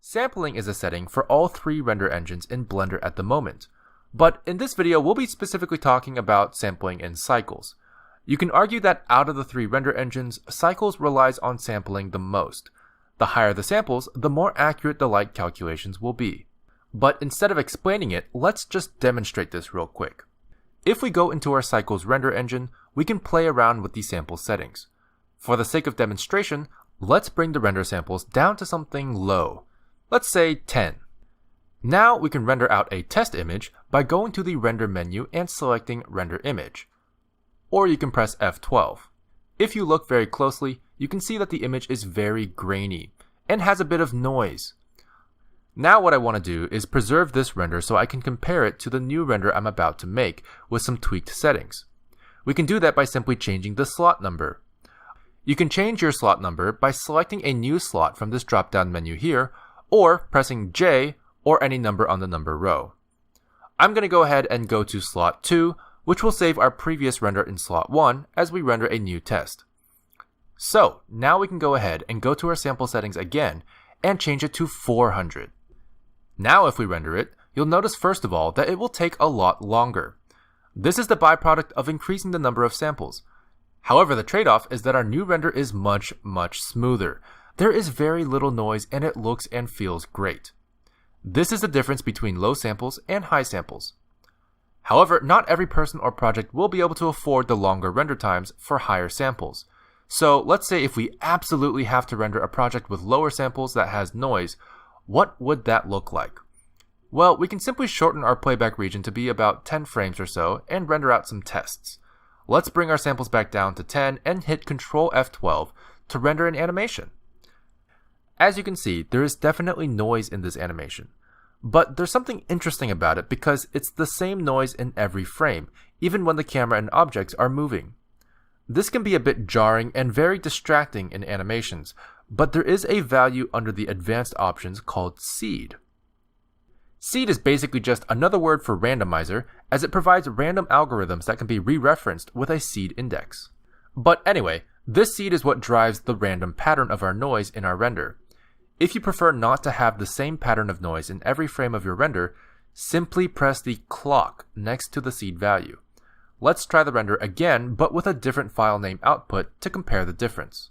Sampling is a setting for all three render engines in Blender at the moment, but in this video we'll be specifically talking about sampling in Cycles. You can argue that out of the three render engines, Cycles relies on sampling the most. The higher the samples, the more accurate the light calculations will be. But instead of explaining it, let's just demonstrate this real quick. If we go into our Cycles render engine, we can play around with the sample settings. For the sake of demonstration, let's bring the render samples down to something low. Let's say 10. Now we can render out a test image by going to the render menu and selecting render image. Or you can press F12. If you look very closely, you can see that the image is very grainy and has a bit of noise. Now what I want to do is preserve this render so I can compare it to the new render I'm about to make with some tweaked settings. We can do that by simply changing the slot number. You can change your slot number by selecting a new slot from this drop-down menu here, or pressing J or any number on the number row. I'm going to go ahead and go to slot 2, which will save our previous render in slot 1 as we render a new test. So now we can go ahead and go to our sample settings again and change it to 400. Now if we render it, you'll notice first of all that it will take a lot longer. This is the byproduct of increasing the number of samples. However, the trade-off is that our new render is much smoother. There is very little noise and it looks and feels great. This is the difference between low samples and high samples. However, not every person or project will be able to afford the longer render times for higher samples. So let's say if we absolutely have to render a project with lower samples that has noise, what would that look like? Well, we can simply shorten our playback region to be about 10 frames or so and render out some tests. Let's bring our samples back down to 10 and hit Ctrl F12 to render an animation. As you can see, there is definitely noise in this animation. But there's something interesting about it because it's the same noise in every frame, even when the camera and objects are moving. This can be a bit jarring and very distracting in animations, but there is a value under the advanced options called seed. Seed is basically just another word for randomizer, as it provides random algorithms that can be re-referenced with a seed index. But anyway, this seed is what drives the random pattern of our noise in our render. If you prefer not to have the same pattern of noise in every frame of your render, simply press the clock next to the seed value. Let's try the render again, but with a different file name output to compare the difference.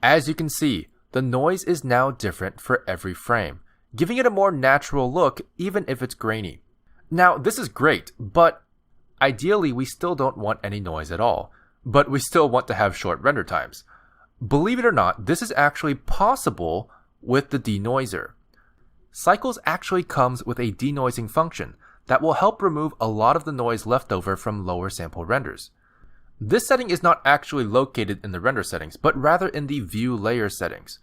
As you can see, the noise is now different for every frame, giving it a more natural look even if it's grainy. Now this is great, but ideally we still don't want any noise at all, but we still want to have short render times. Believe it or not, this is actually possible with the denoiser. Cycles actually comes with a denoising function that will help remove a lot of the noise left over from lower sample renders. This setting is not actually located in the render settings, but rather in the view layer settings.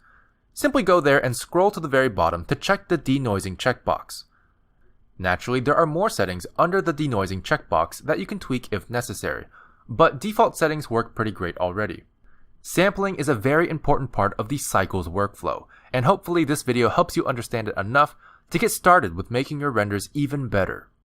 Simply go there and scroll to the very bottom to check the denoising checkbox. Naturally, there are more settings under the denoising checkbox that you can tweak if necessary, but default settings work pretty great already. Sampling is a very important part of the Cycles workflow, and hopefully this video helps you understand it enough to get started with making your renders even better.